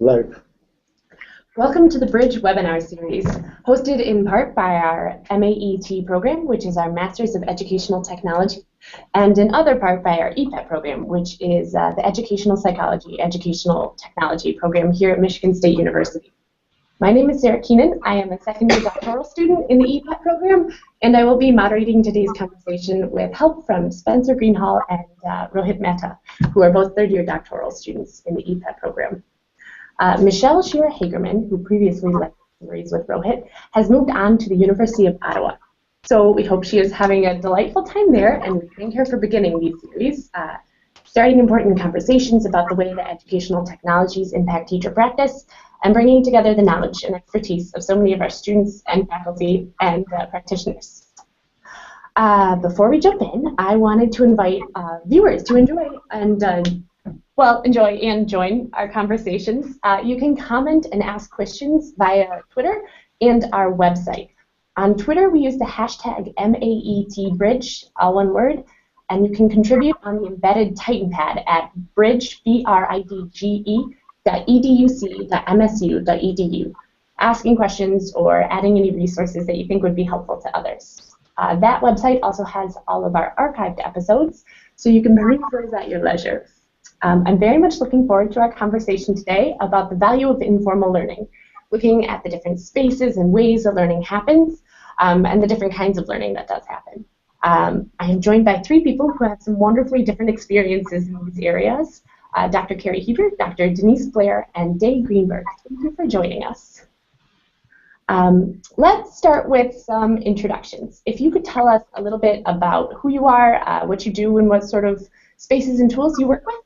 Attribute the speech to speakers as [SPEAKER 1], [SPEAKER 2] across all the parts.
[SPEAKER 1] Live.
[SPEAKER 2] Welcome to the Bridge webinar series, hosted in part by our MAET program, which is our Masters of Educational Technology, and in other part by our EPET program, which is the Educational Psychology, Educational Technology program here at Michigan State University. My name is Sarah Keenan. I am a second-year doctoral student in the EPET program, and I will be moderating today's conversation with help from Spencer Greenhall and Rohit Mehta, who are both third-year doctoral students in the EPET program. Michelle Shearer Hagerman, who previously led the series with Rohit, has moved on to the University of Ottawa. So we hope she is having a delightful time there, and we thank her for beginning these series, starting important conversations about the way that educational technologies impact teacher practice, and bringing together the knowledge and expertise of so many of our students and faculty and practitioners. Before we jump in, I wanted to invite viewers to enjoy and join our conversations. You can comment and ask questions via Twitter and our website. On Twitter, we use the hashtag MAETBridge, all one word, and you can contribute on the embedded Titan pad at bridge.educ.msu.edu, asking questions or adding any resources that you think would be helpful to others. That website also has all of our archived episodes, so you can peruse those at your leisure. I'm very much looking forward to our conversation today about the value of informal learning, looking at the different spaces and ways that learning happens, and the different kinds of learning that does happen. I am joined by three people who have some wonderfully different experiences in these areas, Dr. Carrie Heber, Dr. Denise Blair, and Day Greenberg. Thank you for joining us. Let's start with some introductions. If you could tell us a little bit about who you are, what you do, and what sort of spaces and tools you work with,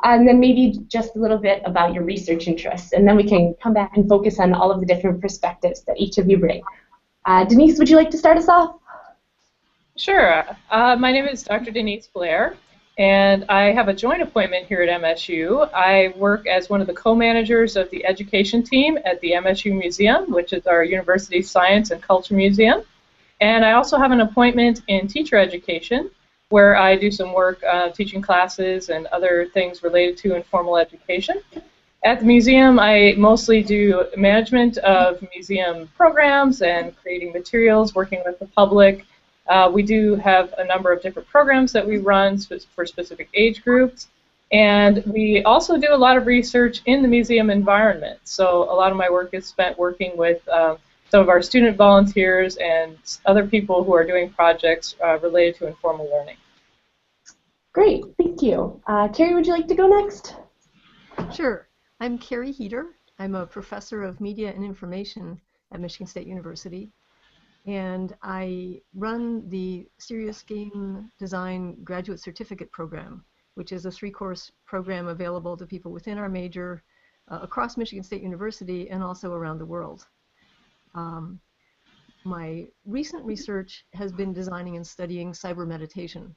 [SPEAKER 2] and then maybe just a little bit about your research interests, and then we can come back and focus on all of the different perspectives that each of you bring. Denise, would you like to start us off?
[SPEAKER 3] Sure. My name is Dr. Denise Blair, and I have a joint appointment here at MSU. I work as one of the co-managers of the education team at the MSU Museum, which is our University Science and Culture Museum. And I also have an appointment in teacher education, where I do some work teaching classes and other things related to informal education. At the museum, I mostly do management of museum programs and creating materials, working with the public. We do have a number of different programs that we run for specific age groups. And we also do a lot of research in the museum environment. So a lot of my work is spent working with some of our student volunteers and other people who are doing projects related to informal learning.
[SPEAKER 2] Great, thank you. Carrie, would you like to go next?
[SPEAKER 4] Sure. I'm Carrie Heber. I'm a professor of media and information at Michigan State University, and I run the Serious Game Design Graduate Certificate Program, which is a 3-course program available to people within our major across Michigan State University and also around the world. My recent research has been designing and studying cyber meditation.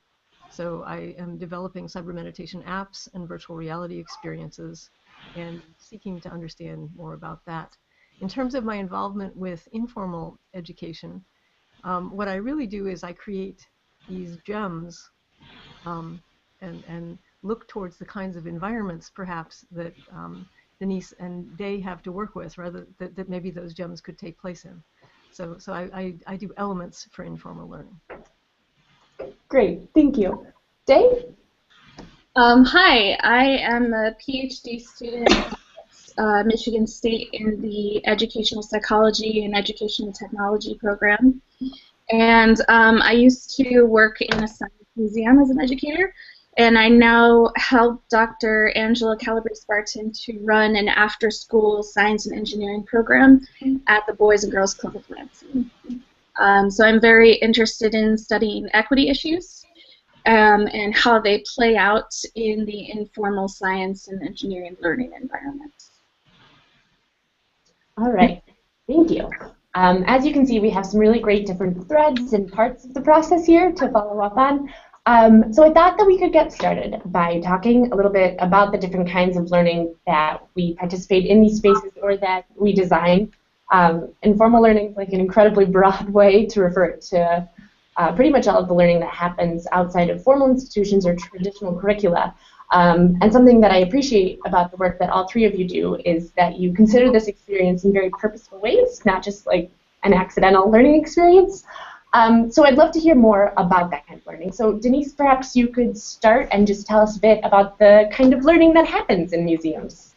[SPEAKER 4] So I am developing cyber meditation apps and virtual reality experiences and seeking to understand more about that. In terms of my involvement with informal education, what I really do is I create these gems and look towards the kinds of environments perhaps that Denise and Day have to work with, rather that maybe those gems could take place in. So I do elements for informal learning.
[SPEAKER 2] Great, thank you. Day?
[SPEAKER 5] Hi, I am a PhD student at Michigan State in the Educational Psychology and Educational Technology program. And I used to work in a science museum as an educator, and I now help Dr. Angela Calabrese-Barton to run an after-school science and engineering program at the Boys and Girls Club of Lansing. So I'm very interested in studying equity issues and how they play out in the informal science and engineering learning environment.
[SPEAKER 2] All right, thank you. As you can see, we have some really great different threads and parts of the process here to follow up on. So I thought that we could get started by talking a little bit about the different kinds of learning that we participate in these spaces or that we design. Informal learning is like an incredibly broad way to refer to pretty much all of the learning that happens outside of formal institutions or traditional curricula. And something that I appreciate about the work that all three of you do is that you consider this experience in very purposeful ways, not just like an accidental learning experience. So I'd love to hear more about that kind of learning. So Denise, perhaps you could start and just tell us a bit about the kind of learning that happens in museums.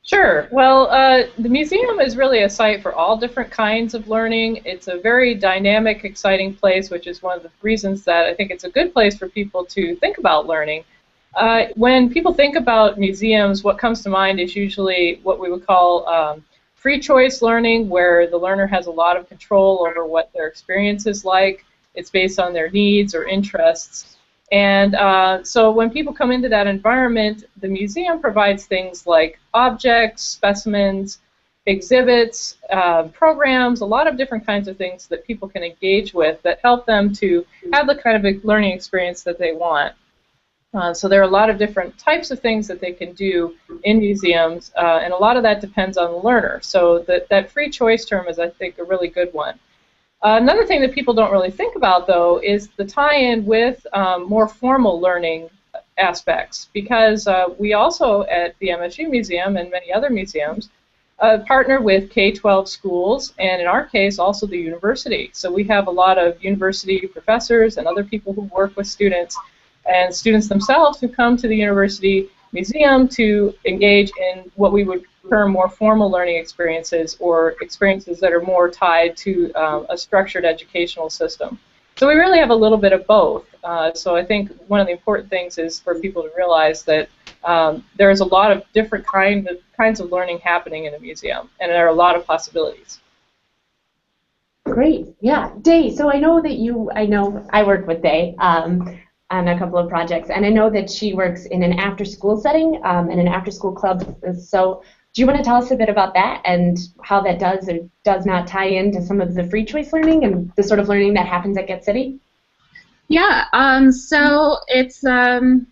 [SPEAKER 3] Sure. Well, the museum is really a site for all different kinds of learning. It's a very dynamic, exciting place, which is one of the reasons that I think it's a good place for people to think about learning. When people think about museums, what comes to mind is usually what we would call free choice learning, where the learner has a lot of control over what their experience is like. It's based on their needs or interests. And so when people come into that environment, the museum provides things like objects, specimens, exhibits, programs, a lot of different kinds of things that people can engage with that help them to have the kind of learning experience that they want. So there are a lot of different types of things that they can do in museums, and a lot of that depends on the learner. So that free choice term is, I think, a really good one. Another thing that people don't really think about, though, is the tie-in with more formal learning aspects, because we also at the MSU Museum and many other museums partner with K-12 schools, and in our case also the university. So we have a lot of university professors and other people who work with students, and students themselves who come to the university museum to engage in what we would term more formal learning experiences, or experiences that are more tied to a structured educational system. So we really have a little bit of both. So I think one of the important things is for people to realize that there's a lot of different kinds of learning happening in a museum, and there are a lot of possibilities.
[SPEAKER 2] Great, yeah. Day, so I know I work with Day on a couple of projects, and I know that she works in an after-school setting, in an after-school club. So do you want to tell us a bit about that and how that does or does not tie into some of the free choice learning and the sort of learning that happens at Get City?
[SPEAKER 5] Yeah, so it's an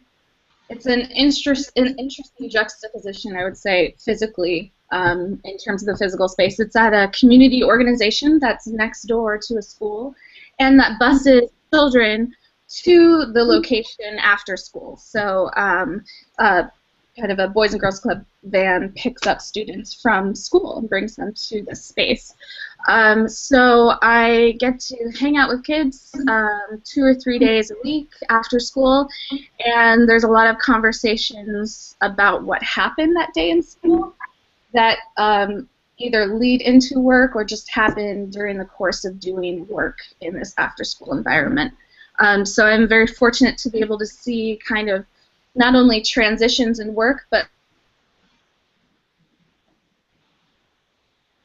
[SPEAKER 5] interesting juxtaposition, I would say, physically, in terms of the physical space. It's at a community organization that's next door to a school, and that buses children to the location after school. So kind of a Boys and Girls Club van picks up students from school and brings them to this space. So I get to hang out with kids 2 or 3 days a week after school, and there's a lot of conversations about what happened that day in school that either lead into work or just happen during the course of doing work in this after-school environment. So I'm very fortunate to be able to see kind of not only transitions in work, but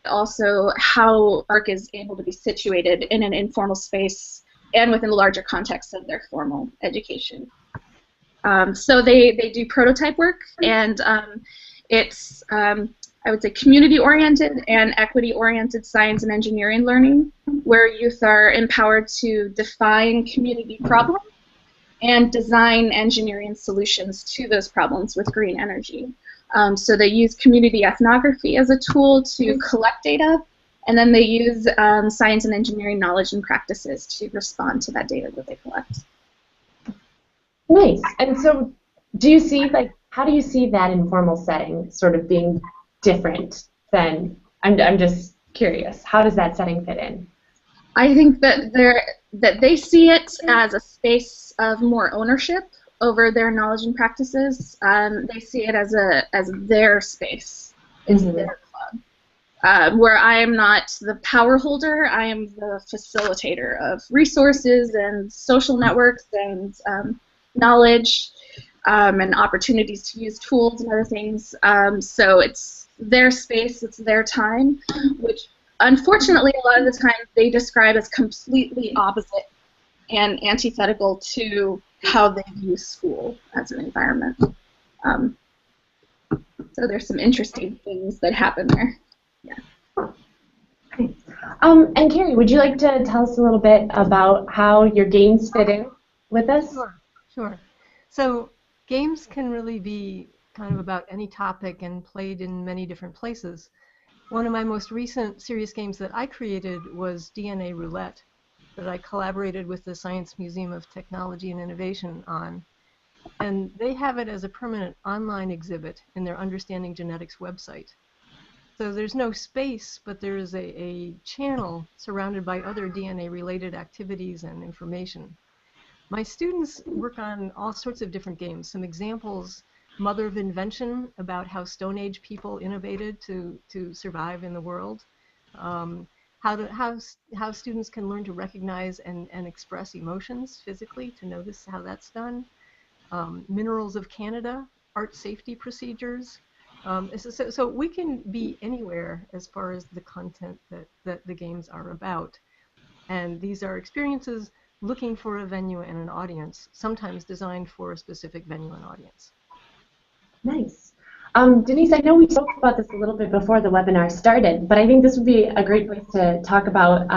[SPEAKER 5] also how work is able to be situated in an informal space and within the larger context of their formal education. So they do prototype work, and it's I would say community-oriented and equity-oriented science and engineering learning, where youth are empowered to define community problems and design engineering solutions to those problems with green energy. So they use community ethnography as a tool to collect data, and then they use science and engineering knowledge and practices to respond to that data that they collect.
[SPEAKER 2] Nice. And so do you see, how do you see that informal setting sort of being different than, I'm just curious, how does that setting fit in?
[SPEAKER 5] I think that they see it as a space of more ownership over their knowledge and practices. They see it as their space, is their club, where I am not the power holder. I am the facilitator of resources and social networks and knowledge and opportunities to use tools and other things. So it's their space, it's their time, which unfortunately a lot of the time they describe as completely opposite and antithetical to how they view school as an environment. So there's some interesting things that happen there. Yeah.
[SPEAKER 2] And Carrie, would you like to tell us a little bit about how your games fit in with this?
[SPEAKER 4] Sure. So games can really be kind of about any topic and played in many different places. One of my most recent serious games that I created was DNA Roulette, that I collaborated with the Science Museum of Technology and Innovation on. And they have it as a permanent online exhibit in their Understanding Genetics website. So there's no space, but there is a channel surrounded by other DNA-related activities and information. My students work on all sorts of different games. Some examples: Mother of Invention, about how Stone Age people innovated to survive in the world. How students can learn to recognize and express emotions physically, to notice how that's done. Minerals of Canada, art safety procedures. So we can be anywhere as far as the content that the games are about. And these are experiences looking for a venue and an audience, sometimes designed for a specific venue and audience.
[SPEAKER 2] Nice. Denise, I know we spoke about this a little bit before the webinar started, but I think this would be a great place to talk about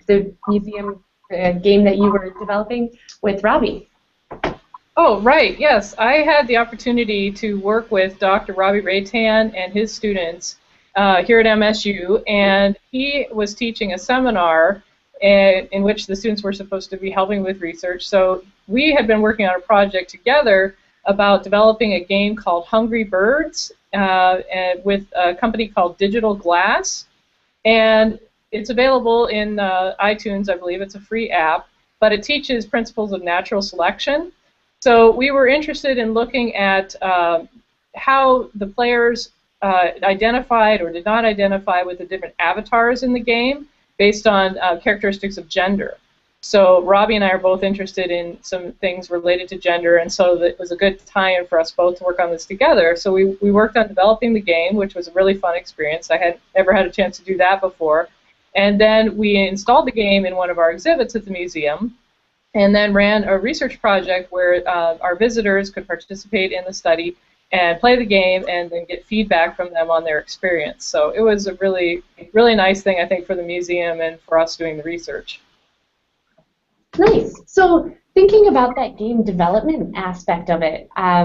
[SPEAKER 2] the museum game that you were developing with Robbie.
[SPEAKER 3] Oh, right, yes. I had the opportunity to work with Dr. Robbie Raytan and his students here at MSU, and he was teaching a seminar in which the students were supposed to be helping with research. So we had been working on a project together about developing a game called Hungry Birds and with a company called Digital Glass. And it's available in iTunes, I believe. It's a free app, but it teaches principles of natural selection. So we were interested in looking at how the players identified or did not identify with the different avatars in the game based on characteristics of gender. So Robbie and I are both interested in some things related to gender, and so it was a good tie-in for us both to work on this together. So we worked on developing the game, which was a really fun experience. I had never had a chance to do that before. And then we installed the game in one of our exhibits at the museum, and then ran a research project where our visitors could participate in the study and play the game and then get feedback from them on their experience. So it was a really, really nice thing, I think, for the museum and for us doing the research.
[SPEAKER 2] Nice. So thinking about that game development aspect of it, I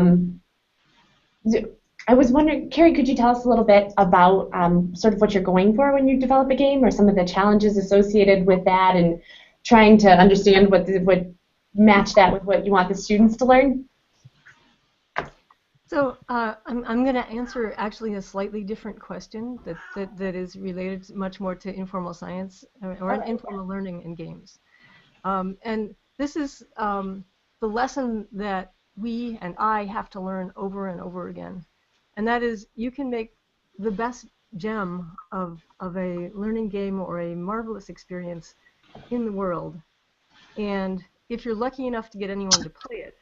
[SPEAKER 2] was wondering, Carrie, could you tell us a little bit about sort of what you're going for when you develop a game, or some of the challenges associated with that, and trying to understand what match that with what you want the students to learn?
[SPEAKER 4] So I'm going to answer actually a slightly different question that is related much more to informal science or informal learning in games. And this is the lesson that we and I have to learn over and over again. And that is, you can make the best gem of a learning game or a marvelous experience in the world. And if you're lucky enough to get anyone to play it,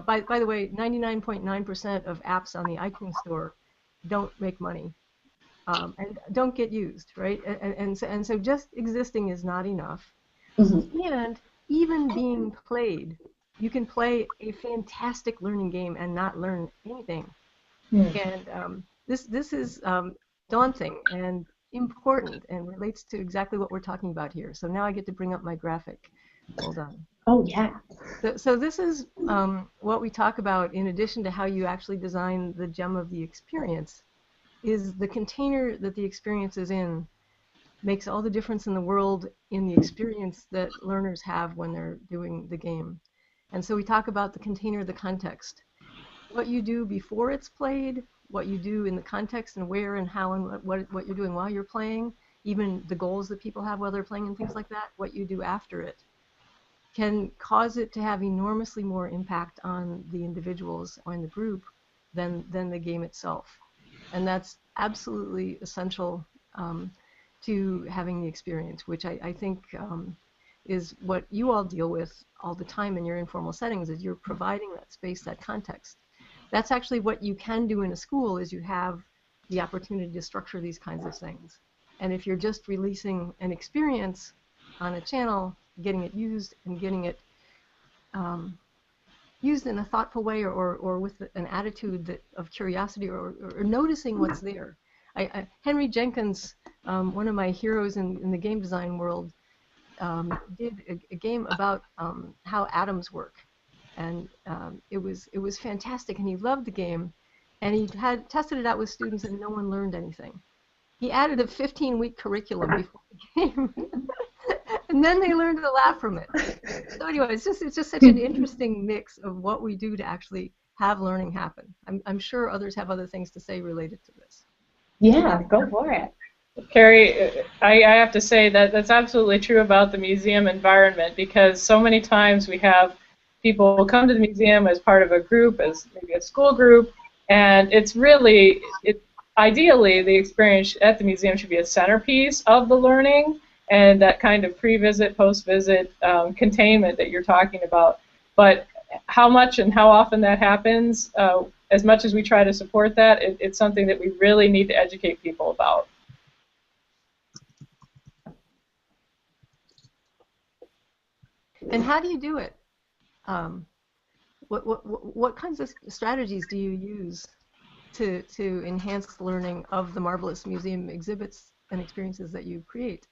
[SPEAKER 4] by the way, 99.9% of apps on the iTunes Store don't make money and don't get used, right? And so just existing is not enough. Mm-hmm. And even being played, you can play a fantastic learning game and not learn anything. And this is daunting and important and relates to exactly what we're talking about here. So now I get to bring up my graphic. Hold on.
[SPEAKER 2] Oh, yeah.
[SPEAKER 4] So this is what we talk about, in addition to how you actually design the gem of the experience, is the container that the experience is in makes all the difference in the world in the experience that learners have when they're doing the game. And so we talk about the container, the context. What you do before it's played, what you do in the context and where and how and what you're doing while you're playing, even the goals that people have while they're playing and things like that, what you do after it, can cause it to have enormously more impact on the individuals or in the group than the game itself. And that's absolutely essential to having the experience, which I think is what you all deal with all the time in your informal settings, is you're providing that space, that context. That's actually what you can do in a school, is you have the opportunity to structure these kinds of things. And if you're just releasing an experience on a channel, getting it used and getting it used in a thoughtful way or with an attitude of curiosity or noticing what's there. Henry Jenkins, one of my heroes in the game design world, did a game about how atoms work, and it was fantastic, and he loved the game, and he had tested it out with students, and no one learned anything. He added a 15-week curriculum before the game. and then they learn to laugh from it. So anyway, it's just such an interesting mix of what we do to actually have learning happen. I'm sure others have other things to say related to this.
[SPEAKER 2] Yeah, go for it.
[SPEAKER 3] Carrie, I have to say that that's absolutely true about the museum environment, because so many times we have people come to the museum as part of a group, as maybe a school group, and it's really, ideally, the experience at the museum should be a centerpiece of the learning, and that kind of pre-visit, post-visit containment that you're talking about. But how much and how often that happens, as much as we try to support that, it's something that we really need to educate people about.
[SPEAKER 4] And how do you do it? What kinds of strategies do you use to enhance the learning of the marvelous museum exhibits and experiences that you create?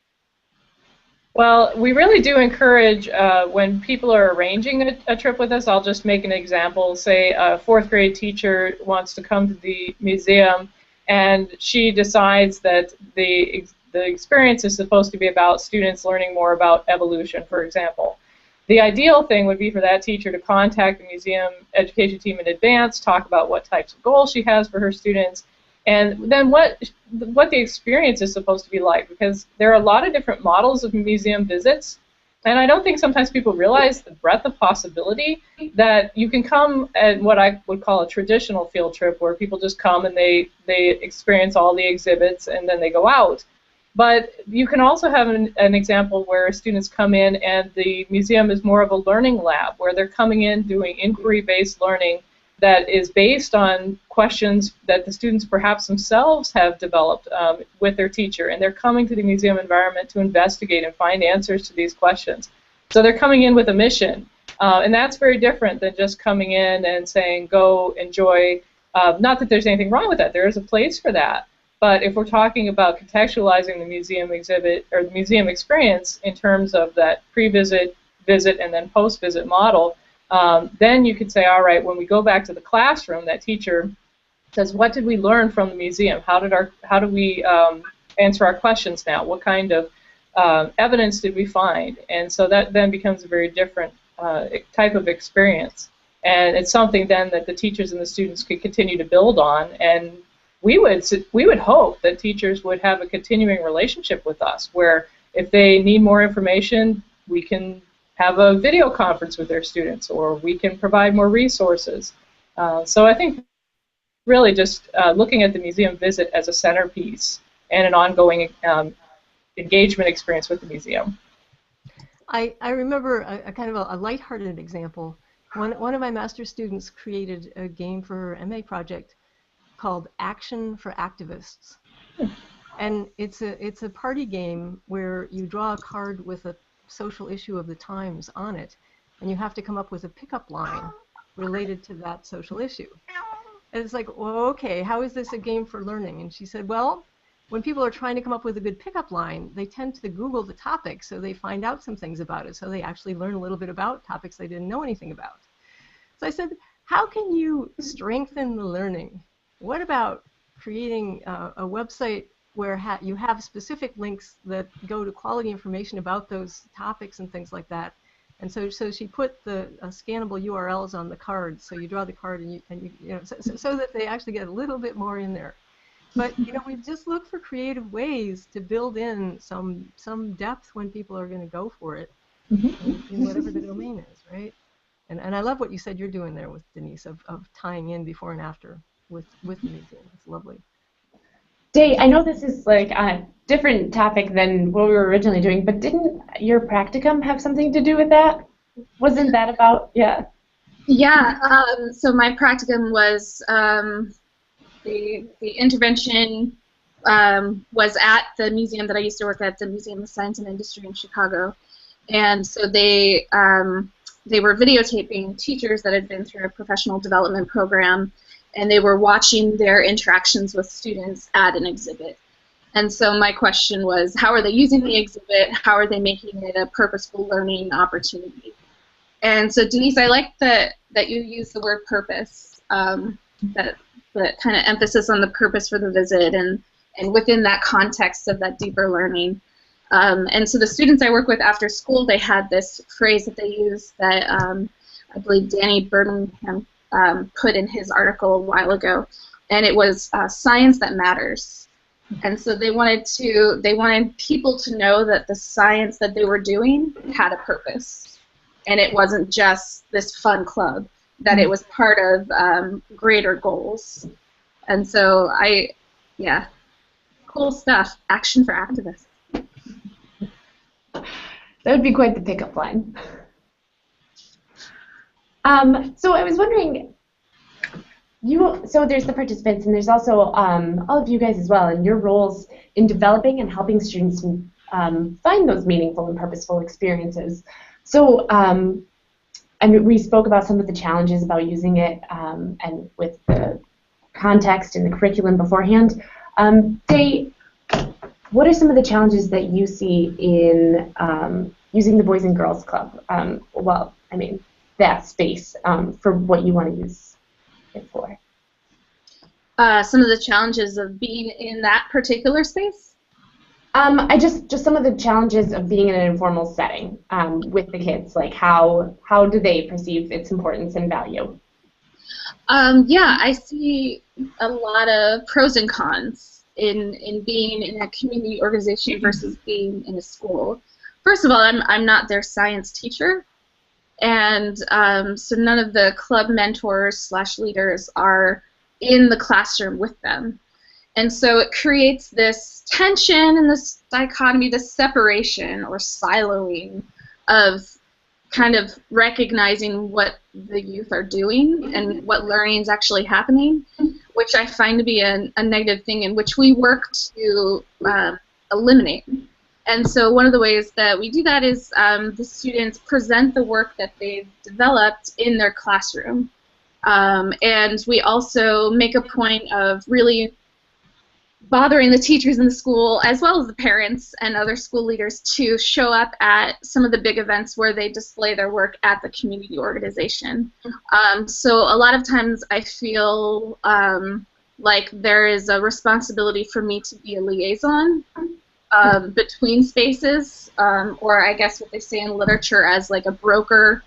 [SPEAKER 3] Well, we really do encourage when people are arranging a trip with us. I'll just make an example. Say a fourth grade teacher wants to come to the museum, and she decides that the experience is supposed to be about students learning more about evolution, for example. The ideal thing would be for that teacher to contact the museum education team in advance, talk about what types of goals she has for her students, and then what the experience is supposed to be like, because there are a lot of different models of museum visits, and I don't think sometimes people realize the breadth of possibility that you can come at what I would call a traditional field trip, where people just come and they experience all the exhibits and then they go out. But you can also have an example where students come in and the museum is more of a learning lab, where they're coming in doing inquiry-based learning that is based on questions that the students perhaps themselves have developed with their teacher, and they're coming to the museum environment to investigate and find answers to these questions. So they're coming in with a mission, and that's very different than just coming in and saying, go enjoy. Not that there's anything wrong with that. There is a place for that. But if we're talking about contextualizing the museum exhibit or the museum experience in terms of that pre-visit, visit, and then post-visit model, then you could say, all right, when we go back to the classroom, that teacher says, what did we learn from the museum? How do we answer our questions now? What kind of evidence did we find? And so that then becomes a very different type of experience. And it's something then that the teachers and the students could continue to build on. And we would hope that teachers would have a continuing relationship with us, where if they need more information, we can have a video conference with their students, or we can provide more resources. So I think really just looking at the museum visit as a centerpiece and an ongoing engagement experience with the museum.
[SPEAKER 4] I remember a kind of a lighthearted example. One of my master's students created a game for her MA project called Action for Activists. And it's a party game where you draw a card with a social issue of the times on it, and you have to come up with a pickup line related to that social issue. And it's like, well, okay, how is this a game for learning? And she said, well, when people are trying to come up with a good pickup line, they tend to Google the topic, so they find out some things about it, so they actually learn a little bit about topics they didn't know anything about. So I said, how can you strengthen the learning? What about creating a website where you have specific links that go to quality information about those topics and things like that? And so she put the scannable URLs on the card. So you draw the card and you know, so that they actually get a little bit more in there. But you know, we just look for creative ways to build in some depth when people are going to go for it in whatever the domain is, right? And I love what you said you're doing there with Denise of tying in before and after with the museum. It's lovely.
[SPEAKER 2] Day, I know this is like a different topic than what we were originally doing, but didn't your practicum have something to do with that? Wasn't that about, yeah?
[SPEAKER 5] Yeah, so my practicum was, the intervention was at the museum that I used to work at, the Museum of Science and Industry in Chicago. And so they were videotaping teachers that had been through a professional development program, and they were watching their interactions with students at an exhibit. And so my question was, how are they using the exhibit? How are they making it a purposeful learning opportunity? And so Denise, I like that you use the word purpose, that kind of emphasis on the purpose for the visit, and within that context of that deeper learning. And so the students I work with after school, they had this phrase that they used that I believe Danny Birmingham put in his article a while ago, and it was science that matters. And so they wanted people to know that the science that they were doing had a purpose, and it wasn't just this fun club, that it was part of greater goals. And so yeah, cool stuff. Action for activists.
[SPEAKER 2] That would be quite the pickup line. So I was wondering, so there's the participants, and there's also all of you guys as well, and your roles in developing and helping students find those meaningful and purposeful experiences. So I mean, we spoke about some of the challenges about using it, and with the context and the curriculum beforehand. What are some of the challenges that you see in using the Boys and Girls Club? Well, I mean, that space for what you want to use it for.
[SPEAKER 5] Some of the challenges of being in that particular space?
[SPEAKER 2] Just some of the challenges of being in an informal setting with the kids. Like, how do they perceive its importance and value?
[SPEAKER 5] Yeah, I see a lot of pros and cons in being in a community organization versus being in a school. First of all, I'm not their science teacher, and so none of the club mentors / leaders are in the classroom with them. And so it creates this tension and this dichotomy, this separation or siloing of kind of recognizing what the youth are doing and what learning is actually happening, which I find to be a negative thing, in which we work to eliminate. And so one of the ways that we do that is the students present the work that they've developed in their classroom. And we also make a point of really bothering the teachers in the school, as well as the parents and other school leaders, to show up at some of the big events where they display their work at the community organization. So a lot of times I feel like there is a responsibility for me to be a liaison between spaces, or I guess what they say in literature as like a broker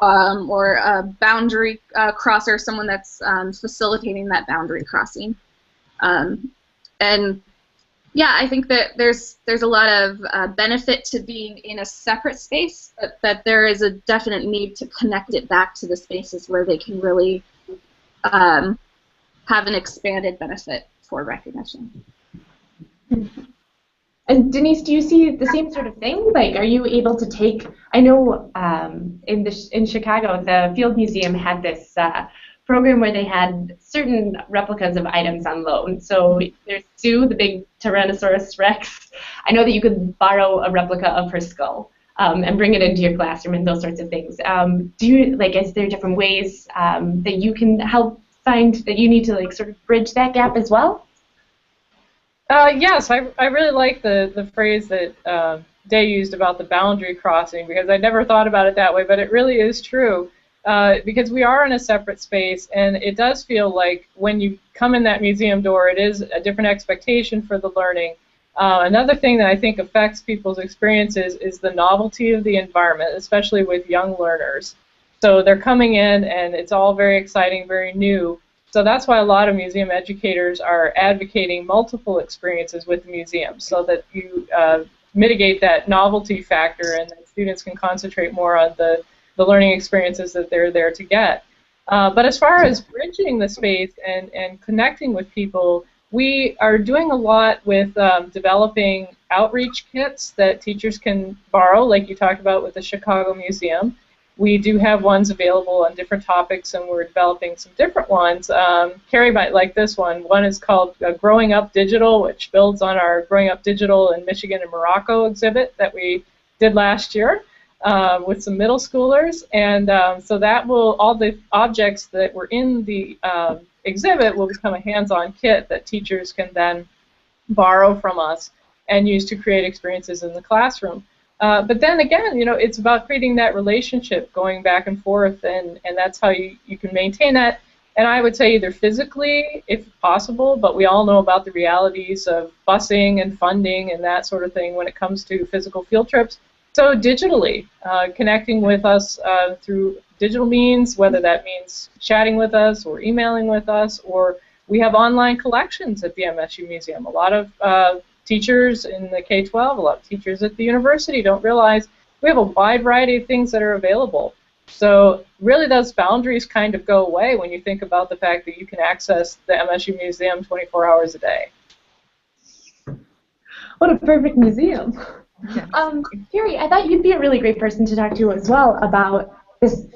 [SPEAKER 5] or a boundary crosser, someone that's facilitating that boundary crossing. And yeah, I think that there's a lot of benefit to being in a separate space, but that there is a definite need to connect it back to the spaces where they can really have an expanded benefit for recognition.
[SPEAKER 2] And Denise, do you see the same sort of thing? Like, are you able to take? I know in Chicago, the Field Museum had this program where they had certain replicas of items on loan. So there's Sue, the big Tyrannosaurus Rex. I know that you could borrow a replica of her skull and bring it into your classroom and those sorts of things. Do you is there different ways that you can help find that you need to sort of bridge that gap as well?
[SPEAKER 3] Yes, I really like the phrase that Day used about the boundary crossing, because I never thought about it that way, but it really is true. Because we are in a separate space, and it does feel like when you come in that museum door, it is a different expectation for the learning. Another thing that I think affects people's experiences is the novelty of the environment, especially with young learners. So they're coming in, and it's all very exciting, very new. So that's why a lot of museum educators are advocating multiple experiences with the museum, so that you mitigate that novelty factor, and that students can concentrate more on the learning experiences that they're there to get. But as far as bridging the space and connecting with people, we are doing a lot with developing outreach kits that teachers can borrow, like you talked about with the Chicago Museum. We do have ones available on different topics, and we're developing some different ones. Carrie might like this one. One is called Growing Up Digital, which builds on our Growing Up Digital in Michigan and Morocco exhibit that we did last year. With some middle schoolers, and so that will, all the objects that were in the exhibit will become a hands-on kit that teachers can then borrow from us and use to create experiences in the classroom. But then again, it's about creating that relationship, going back and forth, and that's how you can maintain that. And I would say either physically, if possible, but we all know about the realities of busing and funding and that sort of thing when it comes to physical field trips. So digitally, connecting with us through digital means, whether that means chatting with us or emailing with us, or we have online collections at the MSU Museum. A lot of teachers in the K-12, a lot of teachers at the university don't realize we have a wide variety of things that are available. So really those boundaries kind of go away when you think about the fact that you can access the MSU Museum 24 hours a day.
[SPEAKER 2] What a perfect museum.
[SPEAKER 4] Yes.
[SPEAKER 2] Carrie, I thought you'd be a really great person to talk to as well about this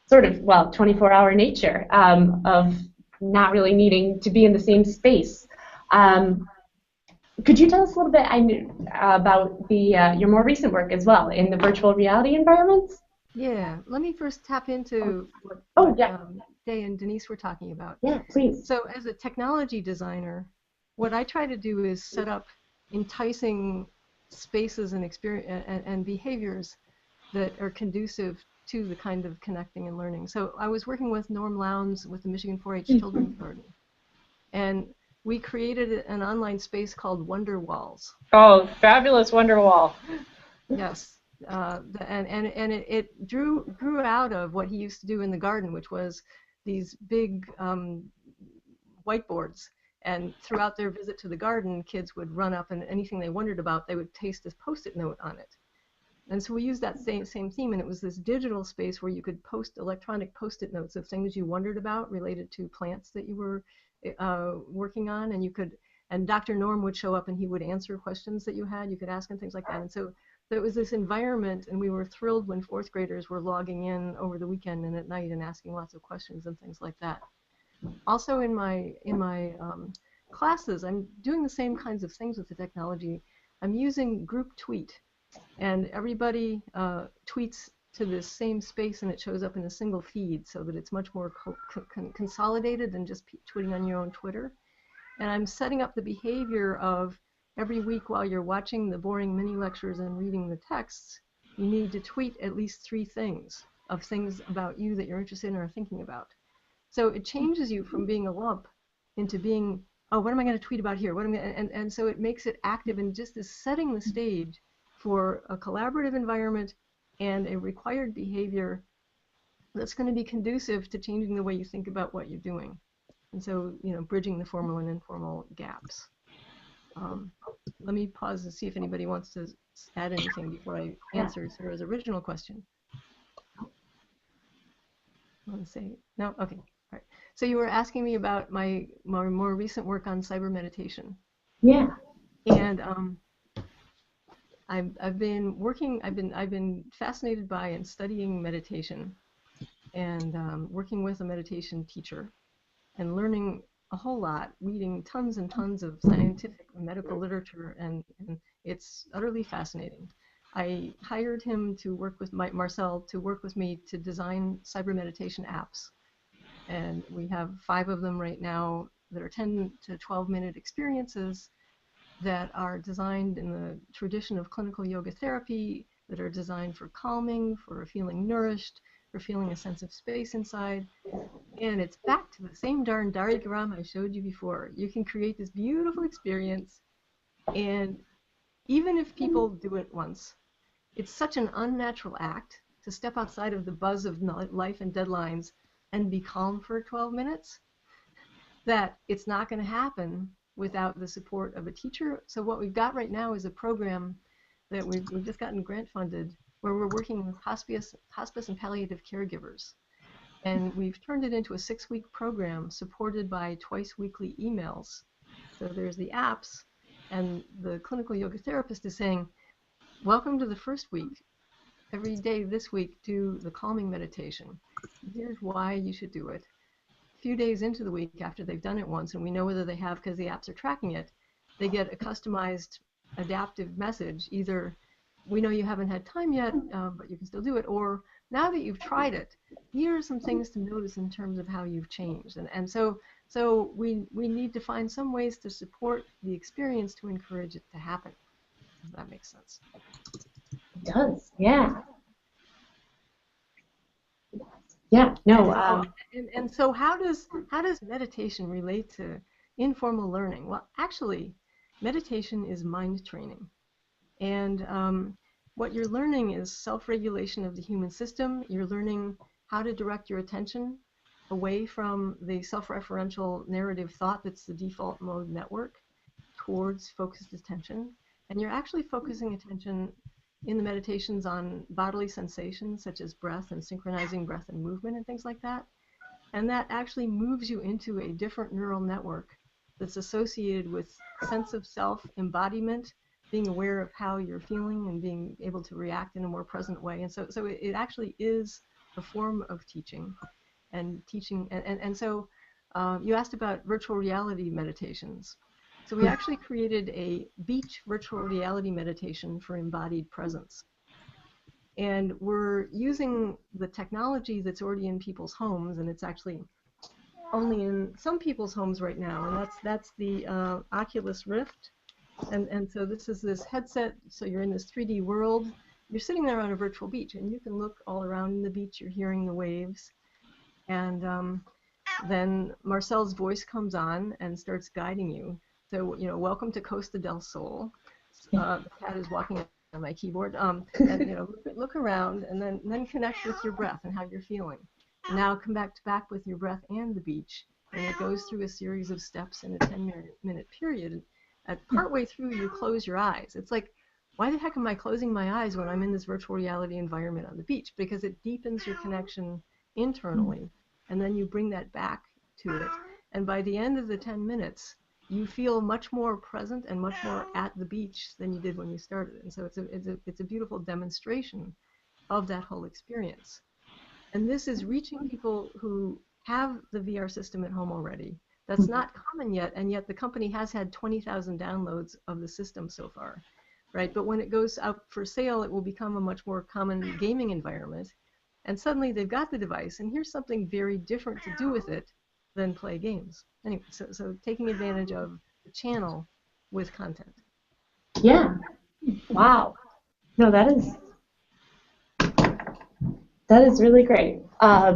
[SPEAKER 2] sort of, well, 24-hour nature of not really needing to be in the same space. Could you tell us a little bit about your more recent work as well in the virtual reality environments?
[SPEAKER 4] Yeah, let me first tap into what, Day and Denise were talking about.
[SPEAKER 2] Yeah, please.
[SPEAKER 4] So as a technology designer, what I try to do is set up enticing spaces and experience and behaviors that are conducive to the kind of connecting and learning. So I was working with Norm Lowndes with the Michigan 4-H Children's Garden, and we created an online space called Wonder Walls.
[SPEAKER 3] Oh, fabulous Wonder Wall.
[SPEAKER 4] Yes, and it grew out of what he used to do in the garden, which was these big whiteboards. And throughout their visit to the garden, kids would run up, and anything they wondered about, they would paste this Post-it note on it. And so we used that same theme, and it was this digital space where you could post electronic Post-it notes of things you wondered about related to plants that you were working on, and Dr. Norm would show up and he would answer questions that you had. You could ask him things like that. And so there was this environment, and we were thrilled when fourth graders were logging in over the weekend and at night and asking lots of questions and things like that. Also in my classes, I'm doing the same kinds of things with the technology. I'm using group tweet, and everybody tweets to this same space, and it shows up in a single feed so that it's much more consolidated than just tweeting on your own Twitter. And I'm setting up the behavior of every week while you're watching the boring mini lectures and reading the texts, you need to tweet at least 3 things of things about you that you're interested in or thinking about. So it changes you from being a lump into being, oh, what am I going to tweet about here? And so it makes it active and just is setting the stage for a collaborative environment and a required behavior that's going to be conducive to changing the way you think about what you're doing. And so, bridging the formal and informal gaps. Let me pause and see if anybody wants to add anything before I answer Sarah's original question. Let's see. No? Okay. All right. So you were asking me about my more recent work on cyber meditation.
[SPEAKER 2] Yeah.
[SPEAKER 4] And I've been fascinated by and studying meditation, and working with a meditation teacher, and learning a whole lot, reading tons and tons of scientific and medical literature, and it's utterly fascinating. I hired him to work with Marcel to work with me to design cyber meditation apps, and we have 5 of them right now that are 10 to 12-minute experiences that are designed in the tradition of clinical yoga therapy, that are designed for calming, for feeling nourished, for feeling a sense of space inside. And it's back to the same darn diagram I showed you before. You can create this beautiful experience, and even if people do it once, it's such an unnatural act to step outside of the buzz of life and deadlines and be calm for 12 minutes that it's not going to happen without the support of a teacher. So what we've got right now is a program that we've just gotten grant funded, where we're working with hospice and palliative caregivers. And we've turned it into a 6-week program supported by twice-weekly emails. So there's the apps, and the clinical yoga therapist is saying, welcome to the first week. Every day this week, do the calming meditation. Here's why you should do it. A few days into the week, after they've done it once, and we know whether they have because the apps are tracking it, they get a customized adaptive message. Either, we know you haven't had time yet, but you can still do it, or now that you've tried it, here are some things to notice in terms of how you've changed. And so we need to find some ways to support the experience to encourage it to happen. Does that make sense?
[SPEAKER 2] It does, yeah. Yeah, no.
[SPEAKER 4] And so how does meditation relate to informal learning? Well, actually, meditation is mind training. And what you're learning is self-regulation of the human system. You're learning how to direct your attention away from the self-referential narrative thought that's the default mode network towards focused attention. And you're actually focusing attention in the meditations on bodily sensations such as breath and synchronizing breath and movement and things like that. And that actually moves you into a different neural network that's associated with sense of self, embodiment, being aware of how you're feeling and being able to react in a more present way. And so it actually is a form of teaching. And so you asked about virtual reality meditations. So we actually created a beach virtual reality meditation for embodied presence. And we're using the technology that's already in people's homes, and it's actually only in some people's homes right now, and that's the Oculus Rift. And so this is this headset, so you're in this 3D world. You're sitting there on a virtual beach, and you can look all around the beach. You're hearing the waves. And then Marcel's voice comes on and starts guiding you. So, welcome to Costa del Sol. The cat is walking on my keyboard. And, look around and then connect with your breath and how you're feeling. Now come back with your breath and the beach. And it goes through a series of steps in a 10-minute period. And partway through, you close your eyes. It's like, why the heck am I closing my eyes when I'm in this virtual reality environment on the beach? Because it deepens your connection internally. And then you bring that back to it. And by the end of the 10 minutes, you feel much more present and much more at the beach than you did when you started. And so it's a beautiful demonstration of that whole experience. And this is reaching people who have the VR system at home already. That's not common yet, and yet the company has had 20,000 downloads of the system so far, right? But when it goes out for sale, it will become a much more common gaming environment. And suddenly they've got the device, and here's something very different to do with it than play games. Anyway, so taking advantage of the channel with content.
[SPEAKER 2] Yeah. Wow. No, that is really great. I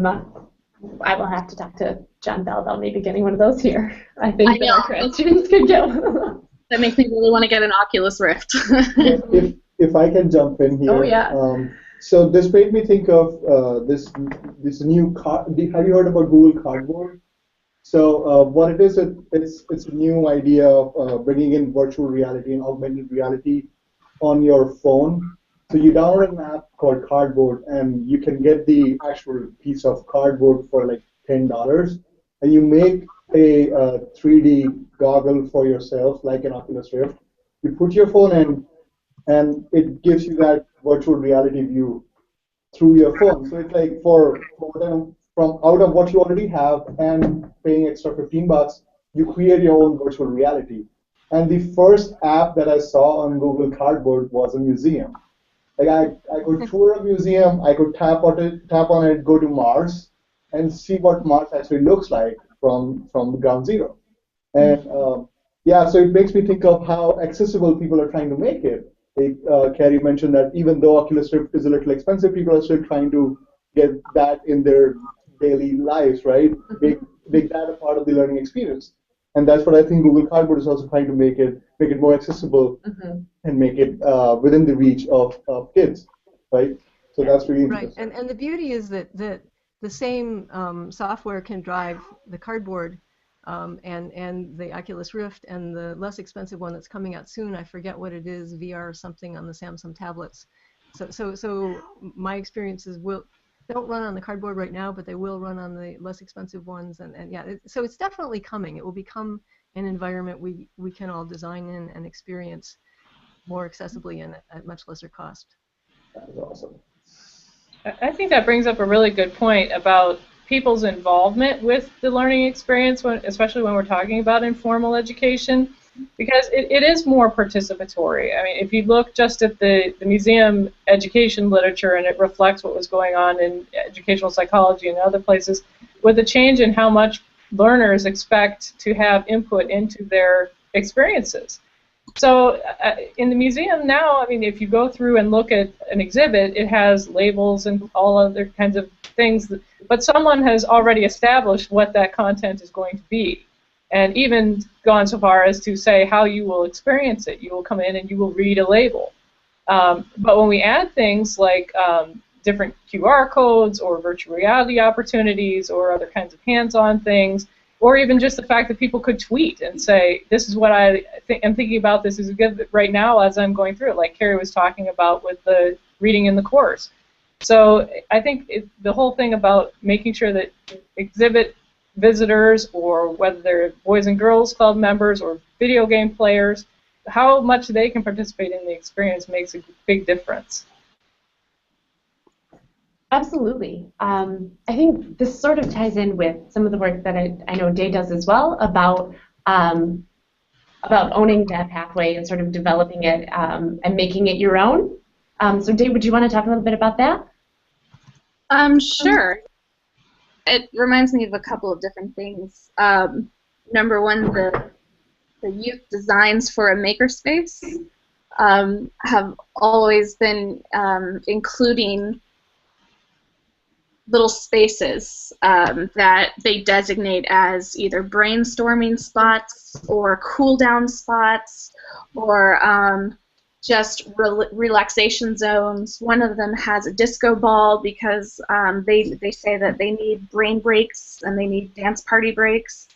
[SPEAKER 2] will have to talk to John Bell about maybe getting one of those here. I think that our grad students could get one.
[SPEAKER 5] That makes me really want to get an Oculus Rift.
[SPEAKER 1] if I can jump in here.
[SPEAKER 2] Oh, yeah.
[SPEAKER 1] So this made me think of this new have you heard about Google Cardboard? So what it is, it's a new idea of bringing in virtual reality and augmented reality on your phone. So you download an app called Cardboard, and you can get the actual piece of cardboard for like $10, and you make a 3D goggle for yourself, like an Oculus Rift. You put your phone in, and it gives you that virtual reality view through your phone. So it's like from out of what you already have and paying extra $15, you create your own virtual reality. And the first app that I saw on Google Cardboard was a museum. Like I could tour a museum, I could tap on it, go to Mars, and see what Mars actually looks like from ground zero. And so it makes me think of how accessible people are trying to make it. Carrie mentioned that even though Oculus Rift is a little expensive, people are still trying to get that in their daily lives, right? Make that a part of the learning experience. And that's what I think Google Cardboard is also trying to make it more accessible and make it within the reach of kids, right? So that's really interesting.
[SPEAKER 4] Right, and the beauty is that the same software can drive the Cardboard and the Oculus Rift and the less expensive one that's coming out soon. I forget what it is, VR something on the Samsung tablets. So my experiences don't run on the Cardboard right now, but they will run on the less expensive ones. And yeah, so it's definitely coming. It will become an environment we can all design in and experience more accessibly and at much lesser cost.
[SPEAKER 1] That's awesome.
[SPEAKER 3] I think that brings up a really good point about people's involvement with the learning experience, especially when we're talking about informal education, because it is more participatory. I mean, if you look just at the museum education literature, and it reflects what was going on in educational psychology and other places, with a change in how much learners expect to have input into their experiences. So in the museum now, I mean, if you go through and look at an exhibit, it has labels and all other kinds of things, but someone has already established what that content is going to be, and even gone so far as to say how you will experience it. You will come in and you will read a label. But when we add things like different QR codes or virtual reality opportunities or other kinds of hands-on things, or even just the fact that people could tweet and say, this is what I'm thinking about, this is good right now as I'm going through it, like Carrie was talking about with the reading in the course. So I think the whole thing about making sure that exhibit visitors, or whether they're Boys and Girls Club members or video game players, how much they can participate in the experience makes a big difference.
[SPEAKER 2] Absolutely. I think this sort of ties in with some of the work that I know Day does as well about owning that pathway and sort of developing it and making it your own. So Day, would you want to talk a little bit about that?
[SPEAKER 5] Sure. It reminds me of a couple of different things. Number one, the youth designs for a makerspace have always been including little spaces that they designate as either brainstorming spots or cool down spots or just relaxation zones. One of them has a disco ball because they say that they need brain breaks and they need dance party breaks.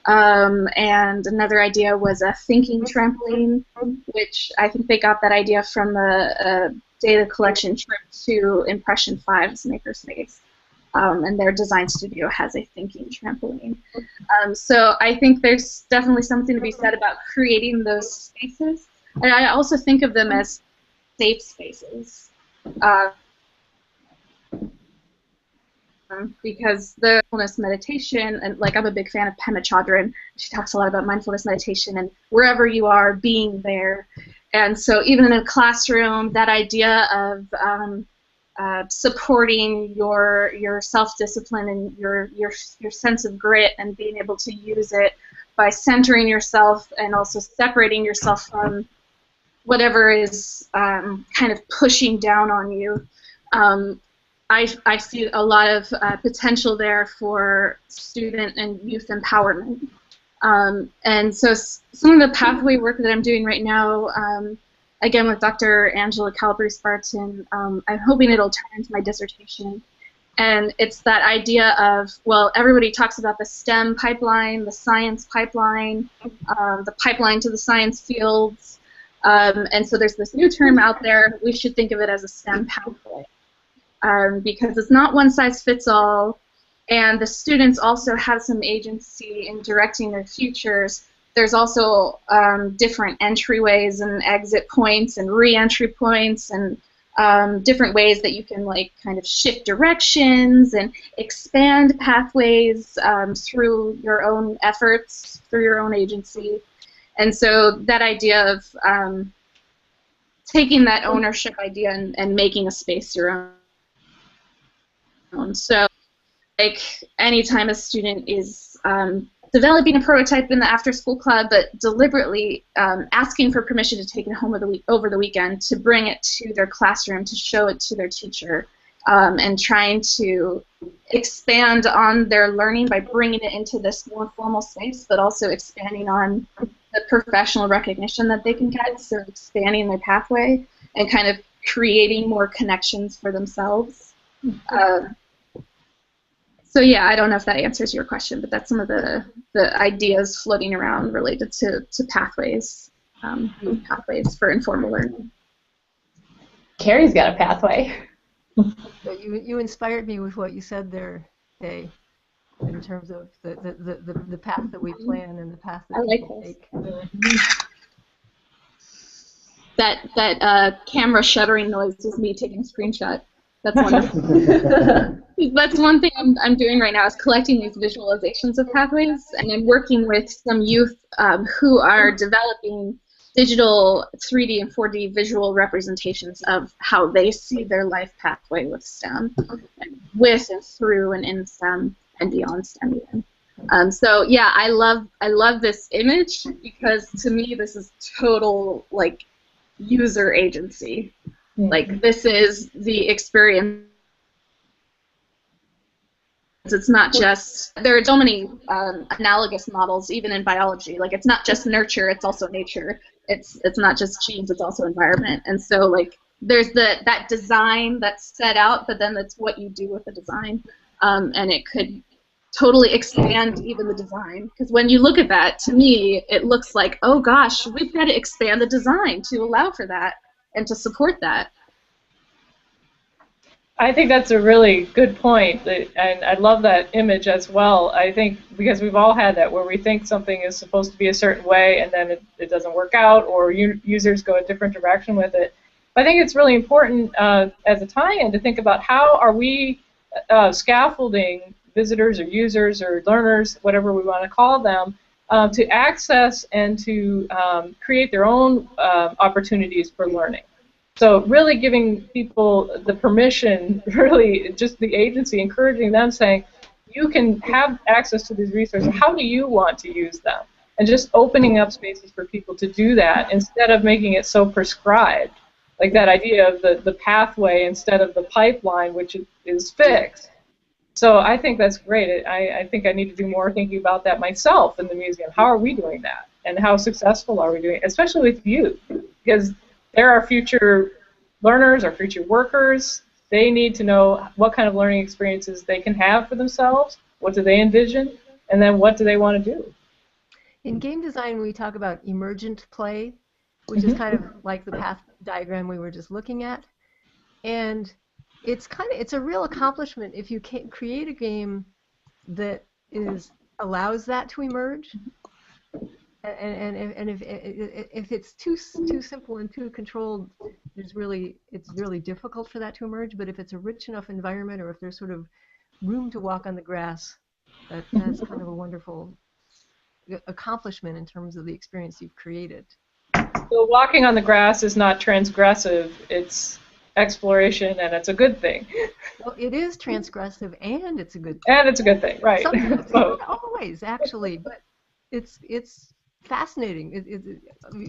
[SPEAKER 5] And another idea was a thinking trampoline, which I think they got that idea from a data collection trip to Impression 5's makerspace. And their design studio has a thinking trampoline. So I think there's definitely something to be said about creating those spaces. And I also think of them as safe spaces. Because the mindfulness meditation, and like I'm a big fan of Pema Chodron, she talks a lot about mindfulness meditation and wherever you are, being there. And so even in a classroom, that idea of supporting your self-discipline and your sense of grit and being able to use it by centering yourself and also separating yourself from whatever is kind of pushing down on you. I see a lot of potential there for student and youth empowerment. And so some of the pathway work that I'm doing right now, again with Dr. Angela Calabrese-Barton, I'm hoping it'll turn into my dissertation. And it's that idea of, well, everybody talks about the STEM pipeline, the science pipeline, the pipeline to the science fields. And so there's this new term out there. We should think of it as a STEM pathway. Because it's not one size fits all, and the students also have some agency in directing their futures. There's also different entryways and exit points and re-entry points and different ways that you can like kind of shift directions and expand pathways through your own efforts, through your own agency. And so that idea of taking that ownership idea and making a space your own. So, like, anytime a student is developing a prototype in the after-school club, but deliberately asking for permission to take it home over the weekend, to bring it to their classroom, to show it to their teacher, and trying to expand on their learning by bringing it into this more formal space, but also expanding on the professional recognition that they can get, so expanding their pathway and kind of creating more connections for themselves. So yeah, I don't know if that answers your question, but that's some of the ideas floating around related to pathways, pathways for informal learning.
[SPEAKER 2] Carrie's got a pathway.
[SPEAKER 4] So you inspired me with what you said there, Day, in terms of the path that we plan and the path that we take.
[SPEAKER 5] That camera shuttering noise is me taking a screenshot. That's wonderful. That's one thing I'm doing right now, is collecting these visualizations of pathways, and I'm working with some youth who are developing digital 3D and 4D visual representations of how they see their life pathway with STEM, with and through and in STEM and beyond STEM even. So yeah, I love this image because to me this is total like user agency. Like this is the experience. It's not just, there are so many analogous models even in biology. Like it's not just nurture, it's also nature. It's not just genes, it's also environment. And so like there's that design that's set out, but then that's what you do with the design. And it could totally expand even the design. Because when you look at that, to me, it looks like, oh gosh, we've got to expand the design to allow for that and to support that.
[SPEAKER 3] I think that's a really good point, and I love that image as well. I think because we've all had that where we think something is supposed to be a certain way and then it doesn't work out, or users go a different direction with it. But I think it's really important as a tie-in to think about how are we scaffolding visitors or users or learners, whatever we want to call them, to access and to create their own opportunities for learning. So really giving people the permission, really just the agency, encouraging them, saying, you can have access to these resources. How do you want to use them? And just opening up spaces for people to do that instead of making it so prescribed. Like that idea of the pathway instead of the pipeline, which is fixed. So I think that's great. I think I need to do more thinking about that myself in the museum. How are we doing that? And how successful are we doing it? Especially with youth. Because they're our future learners, our future workers. They need to know what kind of learning experiences they can have for themselves, what do they envision, and then what do they want to do.
[SPEAKER 4] In game design, we talk about emergent play, which is kind of like the path diagram we were just looking at. And it's a real accomplishment if you can create a game that allows that to emerge. And if it's too simple and too controlled, it's really difficult for that to emerge. But if it's a rich enough environment, or if there's sort of room to walk on the grass, that's kind of a wonderful accomplishment in terms of the experience you've created.
[SPEAKER 3] So walking on the grass is not transgressive. It's exploration, and it's a good thing.
[SPEAKER 4] Well, it is transgressive, and it's a good thing.
[SPEAKER 3] And it's a good thing, right?
[SPEAKER 4] Sometimes, not always, actually, but it's fascinating.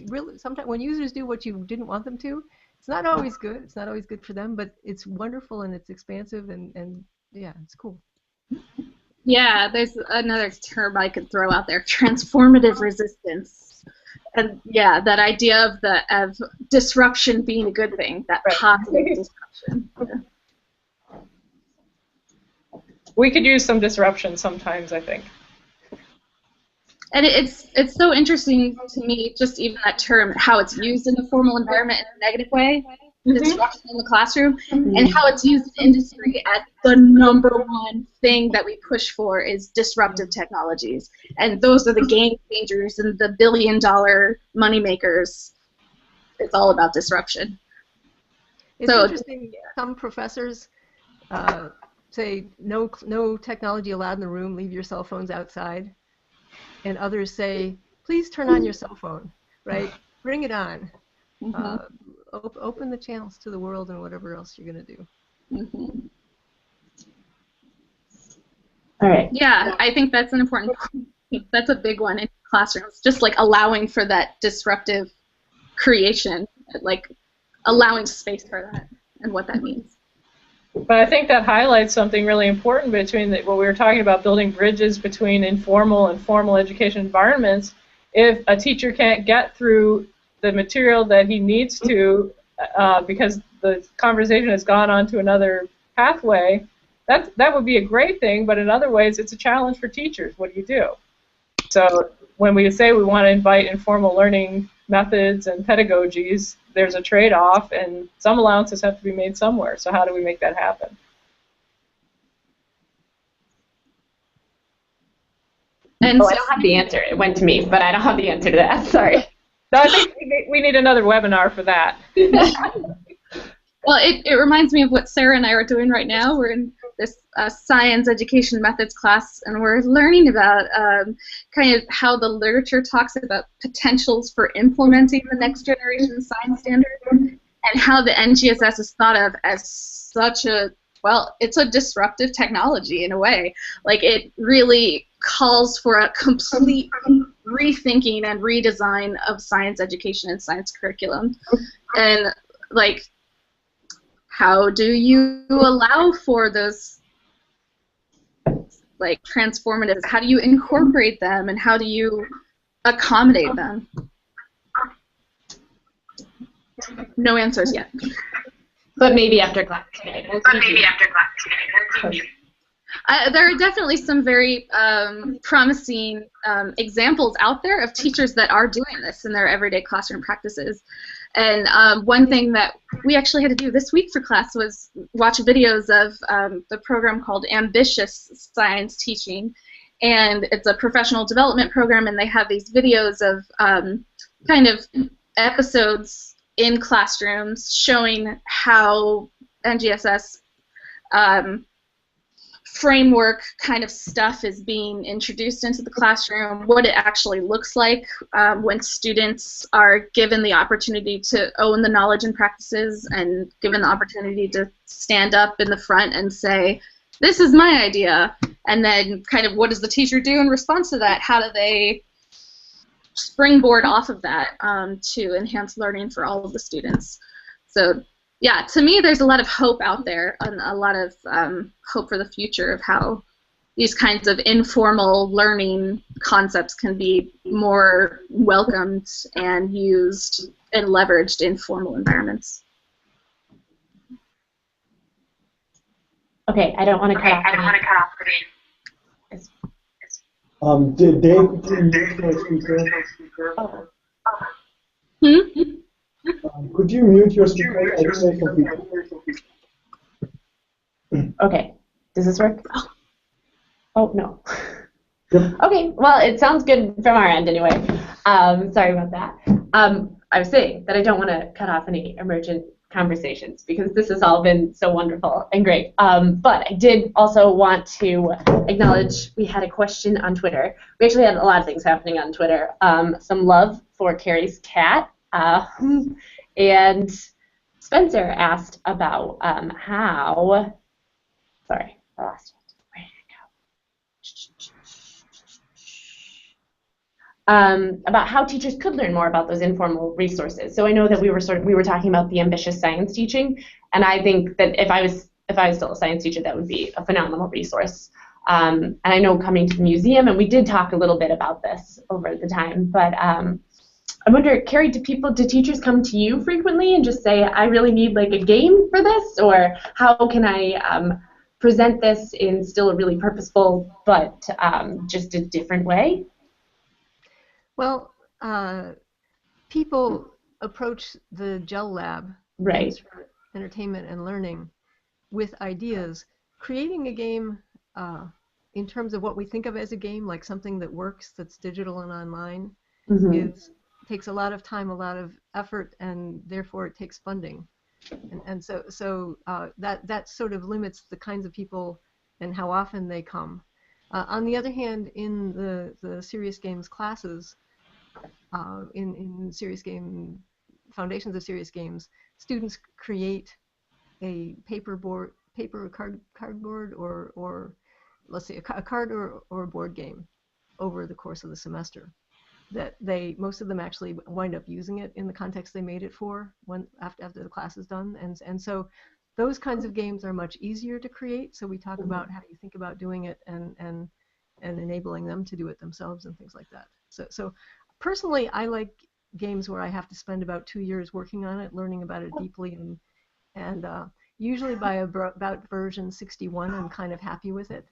[SPEAKER 4] Really, sometimes when users do what you didn't want them to, it's not always good. It's not always good for them, but it's wonderful and it's expansive and yeah, it's cool.
[SPEAKER 5] Yeah, there's another term I could throw out there: transformative resistance. And yeah, that idea of disruption being a good thing, that positive disruption. Yeah.
[SPEAKER 3] We could use some disruption sometimes, I think.
[SPEAKER 5] And it's so interesting to me, just even that term, how it's used in the formal environment in a negative way, disruption in the classroom, and how it's used in industry as the #1 thing that we push for is disruptive technologies. And those are the game changers and the billion-dollar money makers. It's all about disruption.
[SPEAKER 4] It's interesting, some professors say no technology allowed in the room, leave your cell phones outside. And others say, please turn on your cell phone, right? Bring it on. Open the channels to the world and whatever else you're going to do.
[SPEAKER 2] All right.
[SPEAKER 5] Yeah, I think that's an important point. That's a big one in classrooms, just like allowing for that disruptive creation, like allowing space for that and what that means.
[SPEAKER 3] But I think that highlights something really important between what we were talking about, building bridges between informal and formal education environments. If a teacher can't get through the material that he needs to because the conversation has gone on to another pathway, that would be a great thing, but in other ways it's a challenge for teachers. What do you do? So when we say we want to invite informal learning methods and pedagogies, there's a trade-off, and some allowances have to be made somewhere. So how do we make that happen?
[SPEAKER 2] And I don't have the answer. It went to me, but I don't have the answer to that. Sorry.
[SPEAKER 3] So I think we need another webinar for that.
[SPEAKER 5] Well, it reminds me of what Sarah and I are doing right now. We're in this science education methods class, and we're learning about kind of how the literature talks about potentials for implementing the next generation science standard, and how the NGSS is thought of as such a, well, it's a disruptive technology in a way. Like it really calls for a complete rethinking and redesign of science education and science curriculum. And like, how do you allow for those like transformative, how do you incorporate them and how do you accommodate them? No answers yet.
[SPEAKER 2] But maybe after class today.
[SPEAKER 5] There are definitely some very promising examples out there of teachers that are doing this in their everyday classroom practices. And one thing that we actually had to do this week for class was watch videos of the program called Ambitious Science Teaching. And it's a professional development program, and they have these videos of kind of episodes in classrooms showing how NGSS framework kind of stuff is being introduced into the classroom, what it actually looks like when students are given the opportunity to own the knowledge and practices and given the opportunity to stand up in the front and say, this is my idea, and then kind of what does the teacher do in response to that? How do they springboard off of that to enhance learning for all of the students? So yeah, to me, there's a lot of hope out there, and a lot of hope for the future of how these kinds of informal learning concepts can be more welcomed and used and leveraged in formal environments.
[SPEAKER 2] Okay, I don't want to cut off.
[SPEAKER 1] Dave, could you mute your speaker? Could you mute your speaker? I don't know if
[SPEAKER 2] Okay, does this work? Oh, no.
[SPEAKER 1] Yep.
[SPEAKER 2] Okay, well, it sounds good from our end anyway. Sorry about that. I was saying that I don't want to cut off any emergent conversations because this has all been so wonderful and great. But I did also want to acknowledge we had a question on Twitter. We actually had a lot of things happening on Twitter. Some love for Carrie's cat. And Spencer asked about how, sorry, I lost it. Where did it go? About how teachers could learn more about those informal resources. So I know that we were talking about the ambitious science teaching, and I think that if I was still a science teacher, that would be a phenomenal resource. And I know coming to the museum, and we did talk a little bit about this over the time, but I wonder, Carrie, do teachers come to you frequently and just say, I really need like a game for this, or how can I present this in still a really purposeful but just a different way?
[SPEAKER 4] Well, people approach the GEL Lab,
[SPEAKER 2] right,
[SPEAKER 4] for entertainment and learning, with ideas. Creating a game in terms of what we think of as a game, like something that works, that's digital and online, takes a lot of time, a lot of effort, and therefore it takes funding. And so that sort of limits the kinds of people and how often they come. On the other hand, in the serious games classes, in serious game foundations of serious games, students create a cardboard or let's say a card or a board game over the course of the semester. That most of them actually wind up using it in the context they made it for after the class is done, and so those kinds of games are much easier to create. So we talk about how you think about doing it and enabling them to do it themselves and things like that. So personally, I like games where I have to spend about 2 years working on it, learning about it deeply, and usually by about version 61, I'm kind of happy with it.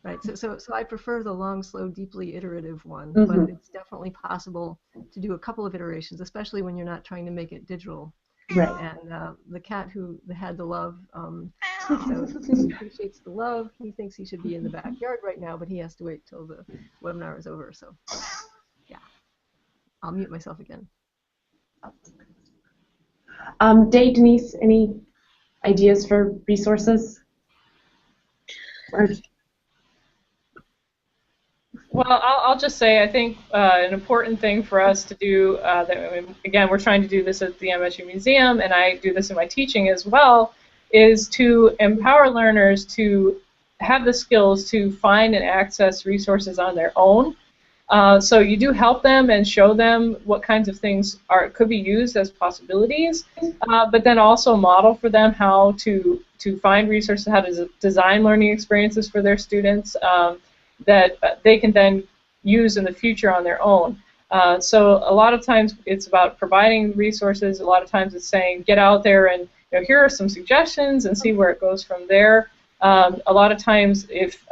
[SPEAKER 4] Right, so I prefer the long, slow, deeply iterative one, but it's definitely possible to do a couple of iterations, especially when you're not trying to make it digital.
[SPEAKER 2] Right.
[SPEAKER 4] And the cat who had the love, so he appreciates the love. He thinks he should be in the backyard right now, but he has to wait till the webinar is over. So, yeah, I'll mute myself again.
[SPEAKER 2] Dave, Denise, any ideas for resources?
[SPEAKER 3] Well, I'll just say I think an important thing for us to do, again, we're trying to do this at the MSU Museum, and I do this in my teaching as well, is to empower learners to have the skills to find and access resources on their own. So you do help them and show them what kinds of things could be used as possibilities, but then also model for them how to find resources, how to design learning experiences for their students that they can then use in the future on their own. So a lot of times it's about providing resources. A lot of times it's saying get out there and here are some suggestions and see where it goes from there. A lot of times, if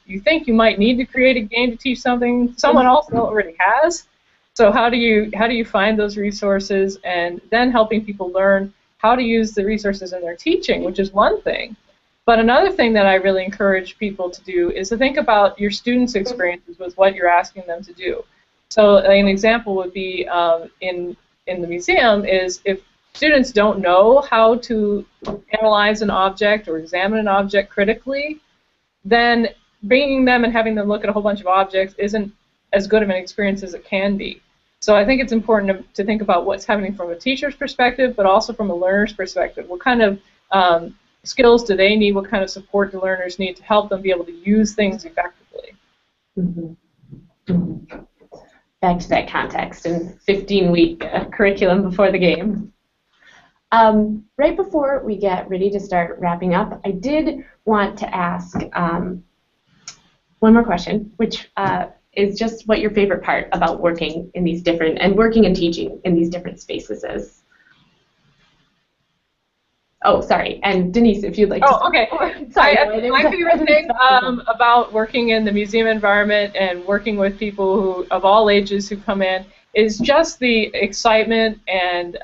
[SPEAKER 3] you think you might need to create a game to teach something, someone else already has. So how do you find those resources, and then helping people learn how to use the resources in their teaching, which is one thing. But another thing that I really encourage people to do is to think about your students' experiences with what you're asking them to do. So an example would be in the museum is if students don't know how to analyze an object or examine an object critically, then bringing them and having them look at a whole bunch of objects isn't as good of an experience as it can be. So I think it's important to think about what's happening from a teacher's perspective, but also from a learner's perspective. What kind of skills do they need? What kind of support do learners need to help them be able to use things effectively?
[SPEAKER 2] Mm-hmm. Mm-hmm. Back to that context and 15-week curriculum before the game. Right before we get ready to start wrapping up, I did want to ask one more question, which is just what your favorite part about working in these different, and working and teaching in these different spaces is. Oh, sorry, and Denise, if you'd like to.
[SPEAKER 3] Oh, okay. Sorry, my favorite thing about working in the museum environment and working with people who, of all ages who come in, is just the excitement and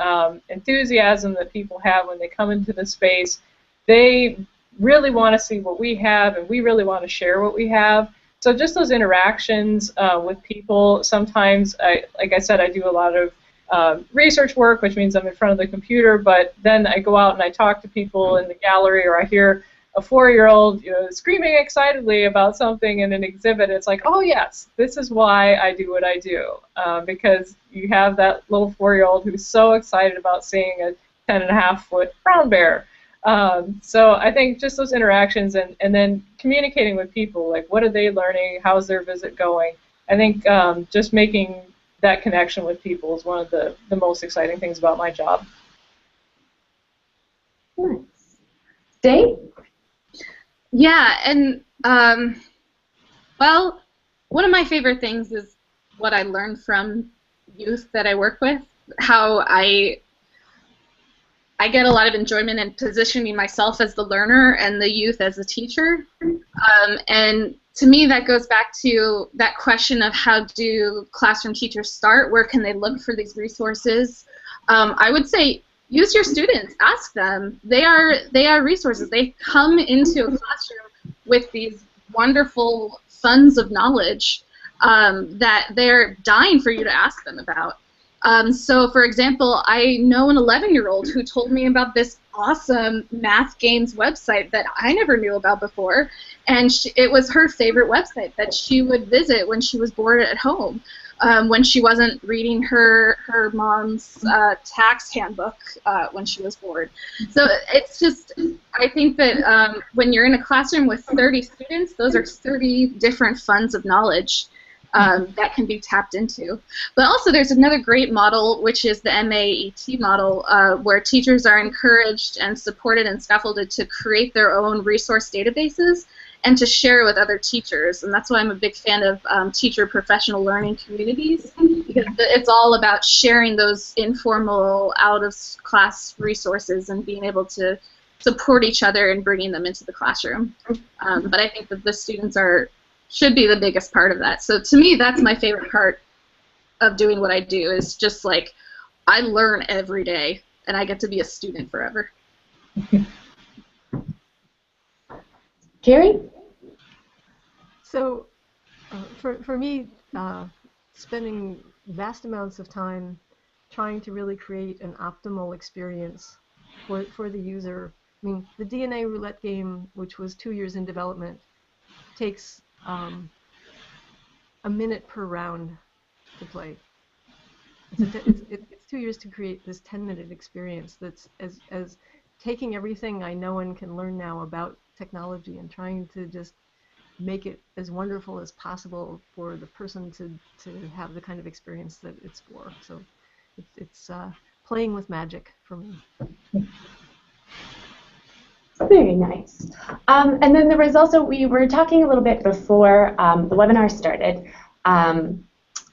[SPEAKER 3] enthusiasm that people have when they come into the space. They really want to see what we have, and we really want to share what we have. So just those interactions with people. Sometimes, like I said, I do a lot of research work, which means I'm in front of the computer, but then I go out and I talk to people in the gallery, or I hear a 4-year-old screaming excitedly about something in an exhibit. It's like, oh yes, this is why I do what I do, because you have that little 4-year-old who's so excited about seeing a 10.5-foot brown bear. So I think just those interactions and then communicating with people, like what are they learning, how's their visit going. I think just making that connection with people is one of the most exciting things about my job.
[SPEAKER 2] Nice. Dave?
[SPEAKER 5] Yeah, and well, one of my favorite things is what I learned from youth that I work with, how I get a lot of enjoyment in positioning myself as the learner and the youth as a teacher. And to me, that goes back to that question of how do classroom teachers start? Where can they look for these resources? I would say use your students. Ask them. They are resources. They come into a classroom with these wonderful funds of knowledge that they're dying for you to ask them about. So, for example, I know an 11-year-old who told me about this awesome math games website that I never knew about before, and it was her favorite website that she would visit when she was bored at home, when she wasn't reading her mom's tax handbook when she was bored. So it's just, I think that when you're in a classroom with 30 students, those are 30 different funds of knowledge that can be tapped into. But also there's another great model, which is the MAET model, where teachers are encouraged and supported and scaffolded to create their own resource databases and to share with other teachers. And that's why I'm a big fan of teacher professional learning communities, because it's all about sharing those informal, out-of-class resources and being able to support each other and bringing them into the classroom. But I think that the students should be the biggest part of that. So to me, that's my favorite part of doing what I do, is just like, I learn every day, and I get to be a student forever.
[SPEAKER 2] Carrie?
[SPEAKER 4] So for me, spending vast amounts of time trying to really create an optimal experience for the user. I mean, the DNA roulette game, which was 2 years in development, takes a minute per round to play. It's 2 years to create this 10-minute experience that's as taking everything I know and can learn now about technology and trying to just make it as wonderful as possible for the person to have the kind of experience that it's for. So it's playing with magic for me.
[SPEAKER 2] Very nice. And then there was also, we were talking a little bit before the webinar started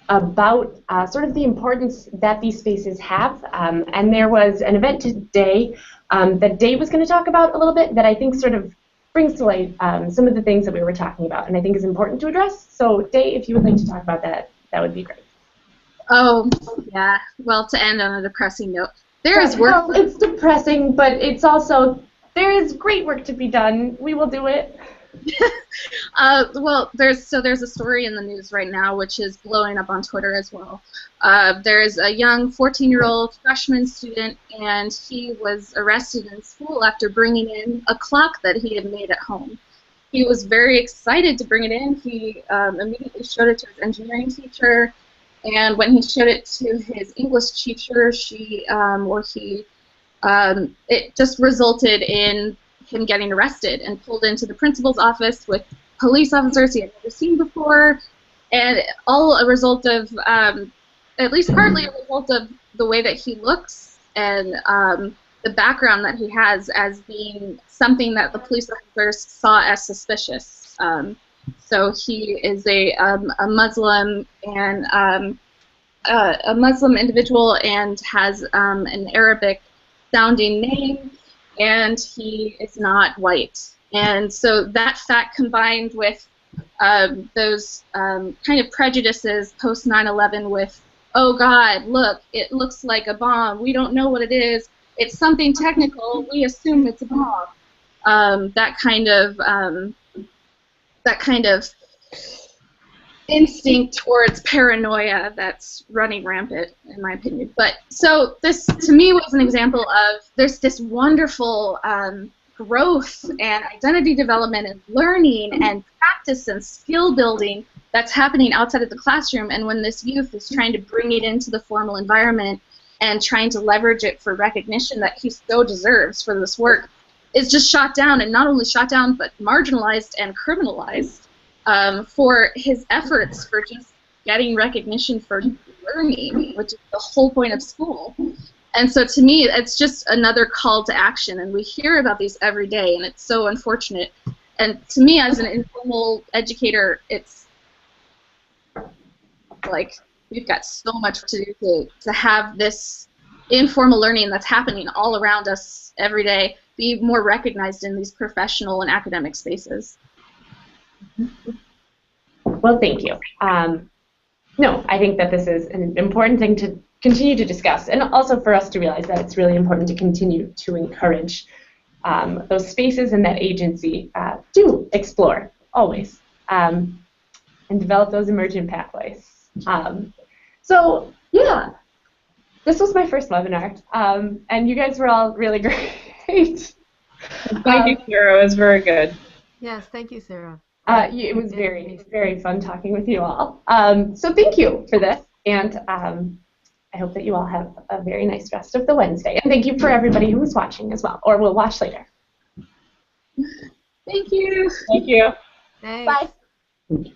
[SPEAKER 2] about sort of the importance that these spaces have. And there was an event today that Dave was going to talk about a little bit that I think sort of brings to light some of the things that we were talking about and I think is important to address. So Dave, if you would like to talk about that, that would be great.
[SPEAKER 5] Oh, yeah. Well, to end on a depressing note, there is work.
[SPEAKER 2] Well, it's depressing, but it's also, there is great work to be done. We will do it.
[SPEAKER 5] Well, there's a story in the news right now which is blowing up on Twitter as well. There's a young 14-year-old freshman student, and he was arrested in school after bringing in a clock that he had made at home. He was very excited to bring it in. He immediately showed it to his engineering teacher, and when he showed it to his English teacher, it just resulted in him getting arrested and pulled into the principal's office with police officers he had never seen before, and all a result of, at least partly a result of the way that he looks and the background that he has as being something that the police officers saw as suspicious. So he is a Muslim and a Muslim individual and has an Arabic-sounding name, and he is not white. And so that fact combined with those kind of prejudices post 9/11 with, oh God, look, it looks like a bomb. We don't know what it is. It's something technical. We assume it's a bomb. That kind of instinct towards paranoia that's running rampant, in my opinion. But so this, to me, was an example of there's this wonderful growth and identity development and learning and practice and skill building that's happening outside of the classroom. And when this youth is trying to bring it into the formal environment and trying to leverage it for recognition that he so deserves for this work, is just shot down, and not only shot down, but marginalized and criminalized for his efforts for just getting recognition for learning, which is the whole point of school. And so to me, it's just another call to action, and we hear about these every day, and it's so unfortunate. And to me, as an informal educator, it's like we've got so much to do to have this informal learning that's happening all around us every day be more recognized in these professional and academic spaces.
[SPEAKER 2] Well, thank you. No, I think that this is an important thing to continue to discuss, and also for us to realize that it's really important to continue to encourage those spaces and that agency to explore, always, and develop those emergent pathways. So, yeah, this was my first webinar, and you guys were all really great.
[SPEAKER 3] Thank you, Sarah. It was very good.
[SPEAKER 4] Yes, thank you, Sarah.
[SPEAKER 2] It was very, very fun talking with you all. So thank you for this, and I hope that you all have a very nice rest of the Wednesday. And thank you for everybody who is watching as well, or will watch later.
[SPEAKER 5] Thank you.
[SPEAKER 3] Thank you.
[SPEAKER 4] Thanks.
[SPEAKER 2] Bye.